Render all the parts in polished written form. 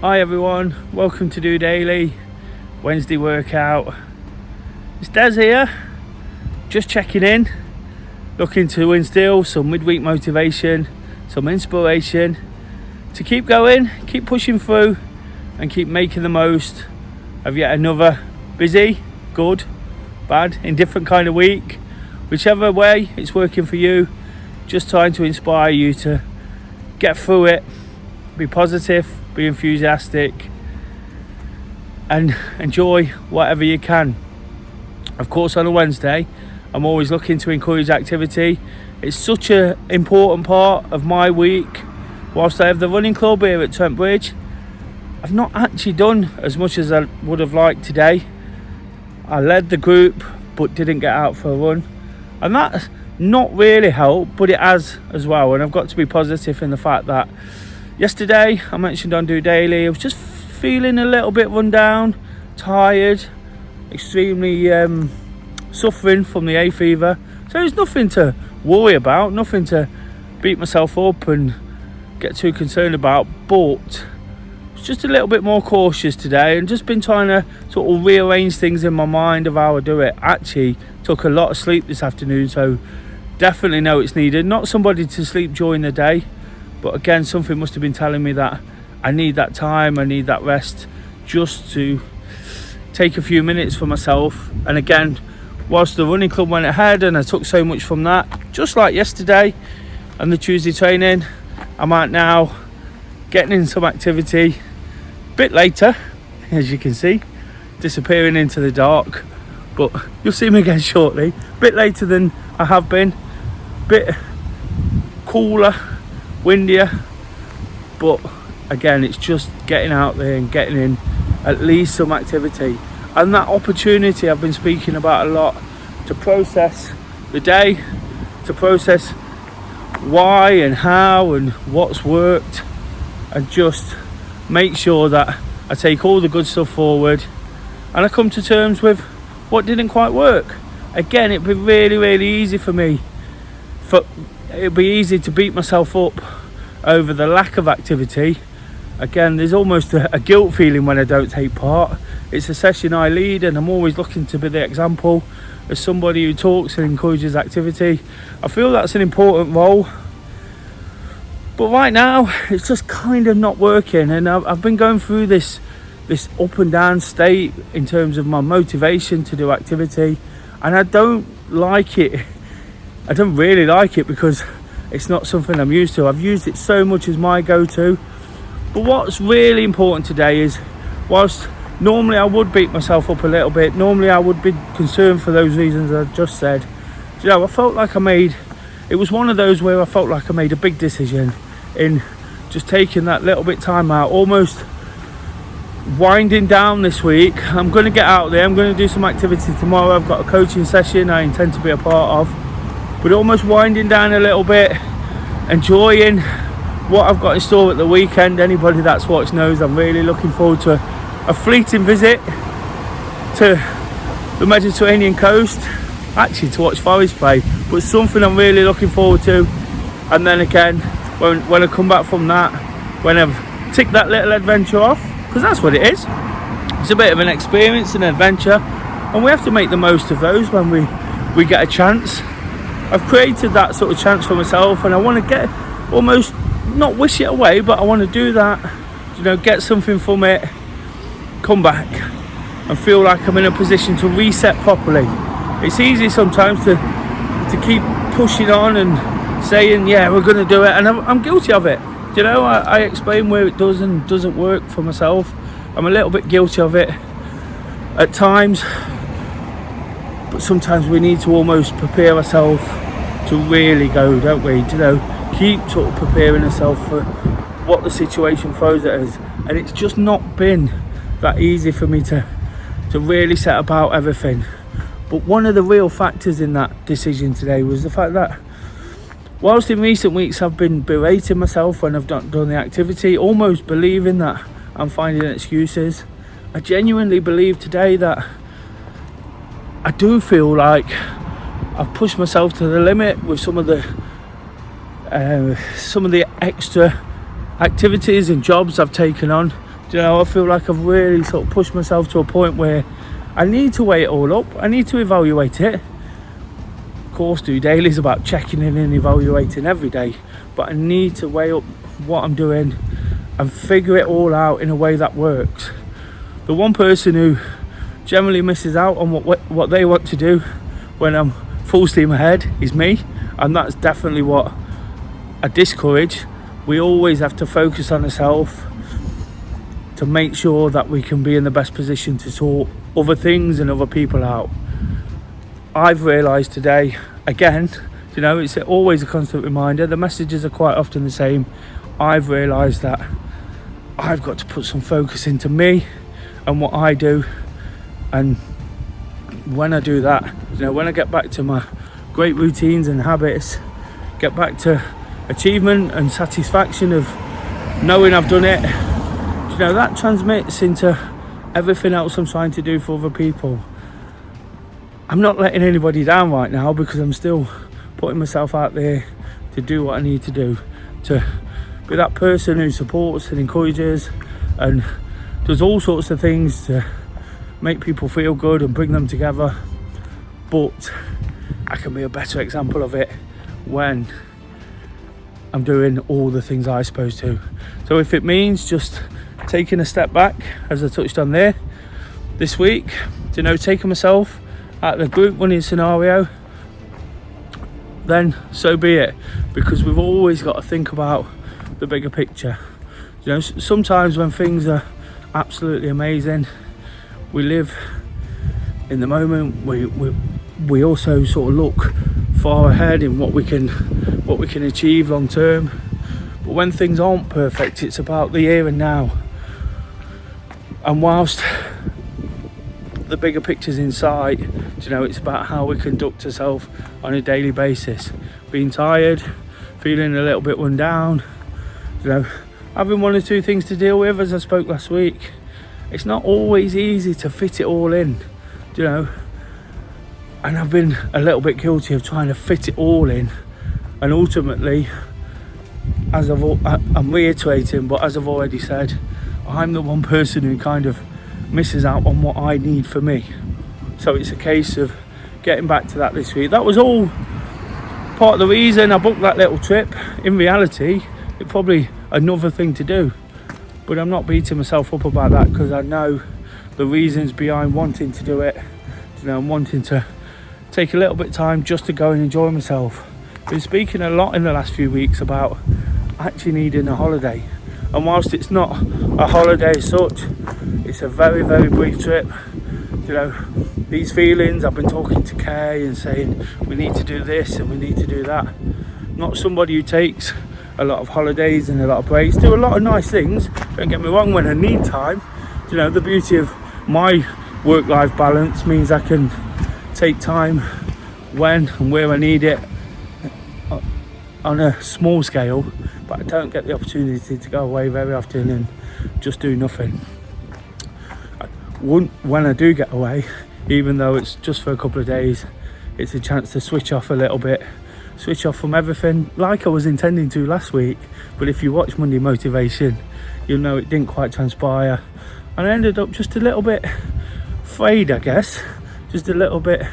Hi everyone, welcome to DOdaily, Wednesday workout. It's Des here, just checking in, looking to instill some midweek motivation, some inspiration to keep going, keep pushing through and keep making the most of yet another busy, good, bad, indifferent kind of week. Whichever way it's working for you, just trying to inspire you to get through it, be positive, be enthusiastic and enjoy whatever you can. Of course, on a Wednesday I'm always looking to encourage activity. It's such an important part of my week. Whilst I have the running club here at Trent Bridge, I've not actually done as much as I would have liked today. I led the group but didn't get out for a run, and that's not really helped, but it has as well. And I've got to be positive in the fact that yesterday, I mentioned on DOdaily, I was just feeling a little bit run down, tired, extremely suffering from the hay fever. So there's nothing to worry about, nothing to beat myself up and get too concerned about, but it's just a little bit more cautious today and just been trying to sort of rearrange things in my mind of how I do it. Actually took a lot of sleep this afternoon, so definitely know it's needed. Not somebody to sleep during the day, but again, something must have been telling me that I need that time, I need that rest, just to take a few minutes for myself. And again, whilst the running club went ahead and I took so much from that, just like yesterday and the Tuesday training, I'm out now getting in some activity a bit later, as you can see, disappearing into the dark, but you'll see me again shortly. A bit later than I have been, a bit cooler, windier, but again, it's just getting out there and getting in at least some activity, and that opportunity I've been speaking about a lot, to process the day, to process why and how and what's worked, and just make sure that I take all the good stuff forward and I come to terms with what didn't quite work. Again, it'd be really easy for me, it'd be easy to beat myself up over the lack of activity. Again, there's almost a guilt feeling when I don't take part. It's a session I lead and I'm always looking to be the example as somebody who talks and encourages activity. I feel that's an important role, but right now it's just kind of not working, and I've been going through this up and down state in terms of my motivation to do activity, and I don't like it. I don't really like it because it's not something I'm used to. I've used it so much as my go-to. But what's really important today is, whilst normally I would beat myself up a little bit, normally I would be concerned for those reasons I just said, you know, I felt like it was one of those where I felt like I made a big decision in just taking that little bit time out, almost winding down this week. I'm going to get out there, I'm going to do some activity tomorrow. I've got a coaching session I intend to be a part of, but almost winding down a little bit, enjoying what I've got in store at the weekend. Anybody that's watched knows I'm really looking forward to a fleeting visit to the Mediterranean coast, actually to watch Forest play, but something I'm really looking forward to. And then again, when I come back from that, when I've ticked that little adventure off, because that's what it is, it's a bit of an experience, an adventure, and we have to make the most of those when we get a chance. I've created that sort of chance for myself, and I want to get, almost not wish it away, but I want to do that, you know, get something from it, come back and feel like I'm in a position to reset properly. It's easy sometimes to keep pushing on and saying, yeah, we're going to do it, and I'm guilty of it. You know, I explain where it does and doesn't work for myself. I'm a little bit guilty of it at times, but sometimes we need to almost prepare ourselves to really go, don't we? You know, keep sort of preparing ourselves for what the situation throws at us, and it's just not been that easy for me to really set about everything. But one of the real factors in that decision today was the fact that whilst in recent weeks I've been berating myself when I've not done the activity, almost believing that I'm finding excuses, I genuinely believe today that I do feel like I've pushed myself to the limit with some of the extra activities and jobs I've taken on You know, I feel like I've really sort of pushed myself to a point where I need to weigh it all up. I need to evaluate it. Of course, DOdaily is about checking in and evaluating every day, but I need to weigh up what I'm doing and figure it all out in a way that works. The one person who generally misses out on what they want to do when I'm full steam ahead is me, and that's definitely what I discourage. We always have to focus on ourselves to make sure that we can be in the best position to sort other things and other people out. I've realised today, again, you know, it's always a constant reminder, the messages are quite often the same. I've realised that I've got to put some focus into me and what I do, and when I do that, you know, when I get back to my great routines and habits, get back to achievement and satisfaction of knowing I've done it, you know, that transmits into everything else I'm trying to do for other people. I'm not letting anybody down right now because I'm still putting myself out there to do what I need to do, to be that person who supports and encourages and does all sorts of things to make people feel good and bring them together. But I can be a better example of it when I'm doing all the things I'm supposed to. So if it means just taking a step back, as I touched on there this week, you know, taking myself out of the group running scenario, then so be it, because we've always got to think about the bigger picture. You know, sometimes when things are absolutely amazing, we live in the moment. We also sort of look far ahead in what we can achieve long term. But when things aren't perfect, it's about the here and now. And whilst the bigger picture's in sight, you know, it's about how we conduct ourselves on a daily basis. Being tired, feeling a little bit run down, you know, having one or two things to deal with, as I spoke last week. It's not always easy to fit it all in, you know, and I've been a little bit guilty of trying to fit it all in, and ultimately, as I'm reiterating, but as I've already said, I'm the one person who kind of misses out on what I need for me. So it's a case of getting back to that this week. That was all part of the reason I booked that little trip. In reality, it's probably another thing to do, but I'm not beating myself up about that because I know the reasons behind wanting to do it. You know, I'm wanting to take a little bit of time just to go and enjoy myself. Been speaking a lot in the last few weeks about actually needing a holiday, and whilst it's not a holiday as such, it's a very, very brief trip. You know, these feelings, I've been talking to Kay and saying we need to do this and we need to do that. Not somebody who takes a lot of holidays and a lot of breaks, do a lot of nice things, don't get me wrong, when I need time. You know, the beauty of my work-life balance means I can take time when and where I need it on a small scale, but I don't get the opportunity to go away very often and just do nothing. When I do get away, even though it's just for a couple of days, it's a chance to switch off a little bit, switch off from everything like I was intending to last week. But if you watch Monday Motivation, you'll know it didn't quite transpire, and I ended up just a little bit frayed, I guess, just a little bit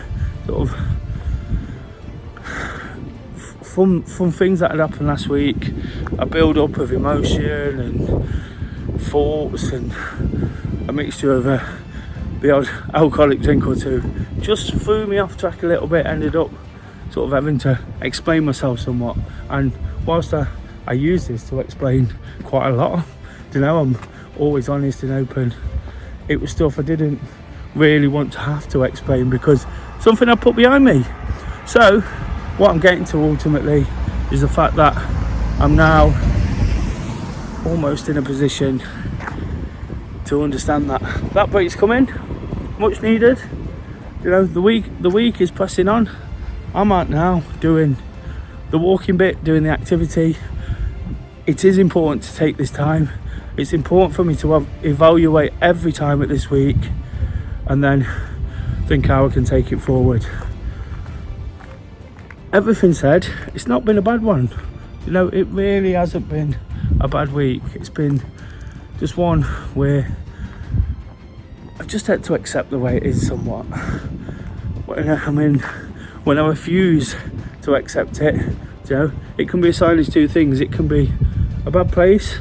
sort of from things that had happened last week. A build up of emotion and thoughts and a mixture of the odd alcoholic drink or two just threw me off track a little bit. Ended up sort of having to explain myself somewhat, and whilst I use this to explain quite a lot, you know, I'm always honest and open, it was stuff I didn't really want to have to explain because something I put behind me. So what I'm getting to ultimately is the fact that I'm now almost in a position to understand that that break's coming, much needed. You know, the week is pressing on. I'm out now doing the walking bit, doing the activity. It is important to take this time. It's important for me to evaluate every time at this week and then think how I can take it forward. Everything said, it's not been a bad one. You know, it really hasn't been a bad week. It's been just one where I've just had to accept the way it is somewhat. When I refuse to accept it, it can be a sign of two things. It can be a bad place,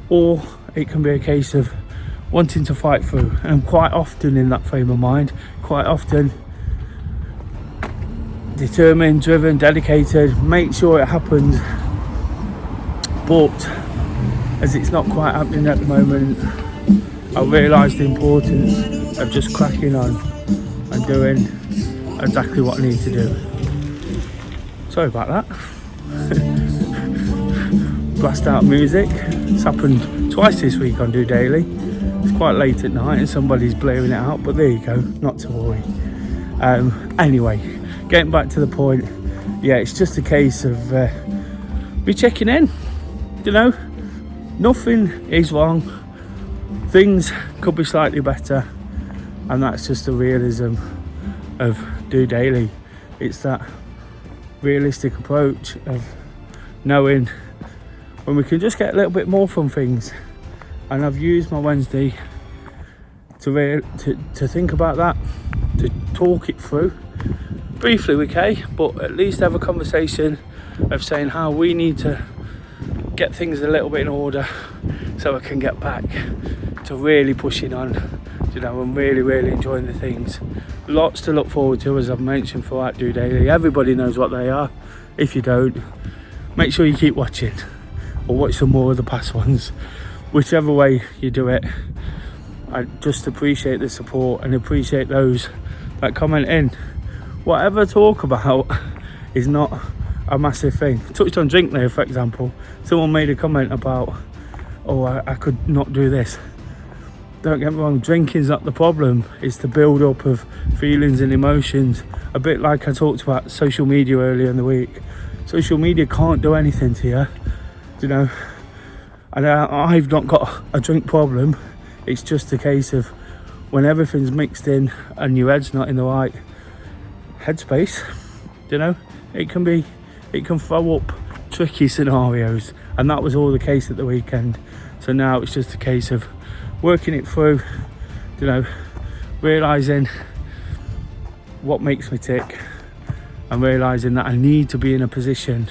or it can be a case of wanting to fight through. And I'm quite often in that frame of mind, quite often determined, driven, dedicated, make sure it happens. But as it's not quite happening at the moment, I realise the importance of just cracking on and doing exactly what I need to do. Sorry about that. Blast out music. It's happened twice this week on DOdaily. It's quite late at night and somebody's blaring it out, but there you go, not to worry. Anyway, getting back to the point, it's just a case of me checking in. Nothing is wrong. Things could be slightly better, and that's just the realism of DOdaily. It's that realistic approach of knowing when we can just get a little bit more from things. And I've used my Wednesday to think about that, to talk it through briefly with Kay, but at least have a conversation of saying how we need to get things a little bit in order so I can get back to really pushing on, and really enjoying the things. Lots to look forward to, as I've mentioned throughout DOdaily. Everybody knows what they are. If you don't, make sure you keep watching or watch some more of the past ones. Whichever way you do it, I just appreciate the support and appreciate those that comment in. Whatever I talk about is not a massive thing. I touched on drink there, for example. Someone made a comment about, I could not do this. Don't get me wrong, drinking's not the problem. It's the build up of feelings and emotions. A bit like I talked about social media earlier in the week. Social media can't do anything to you, and I've not got a drink problem. It's just a case of when everything's mixed in and your head's not in the right headspace, it can throw up tricky scenarios, and that was all the case at the weekend. So now it's just a case of working it through, realising what makes me tick, and realising that I need to be in a position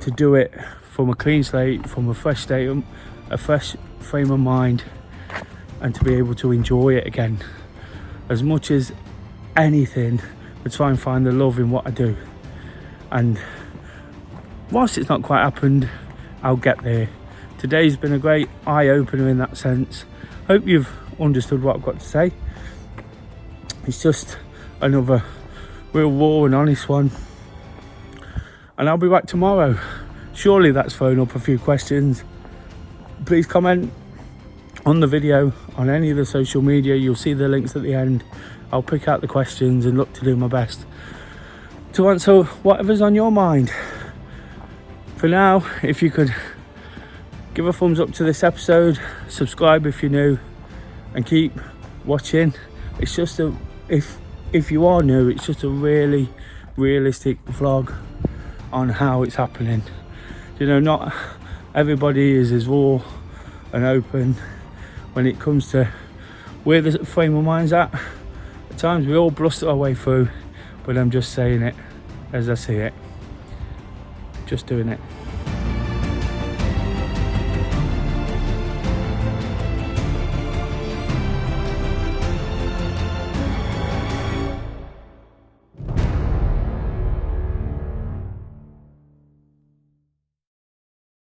to do it from a clean slate, from a fresh state, a fresh frame of mind, and to be able to enjoy it again. As much as anything, I try and find the love in what I do. And whilst it's not quite happened, I'll get there. Today's been a great eye-opener in that sense. Hope you've understood what I've got to say. It's just another real raw and honest one. And I'll be back tomorrow. Surely that's thrown up a few questions. Please comment on the video, on any of the social media. You'll see the links at the end. I'll pick out the questions and look to do my best to answer whatever's on your mind. For now, if you could give a thumbs up to this episode, subscribe if you're new, and keep watching. It's just if you are new, it's just a really realistic vlog on how it's happening. Not everybody is as raw and open when it comes to where the frame of mind's at. At times we all bluster our way through, but I'm just saying it as I see it. Just doing it.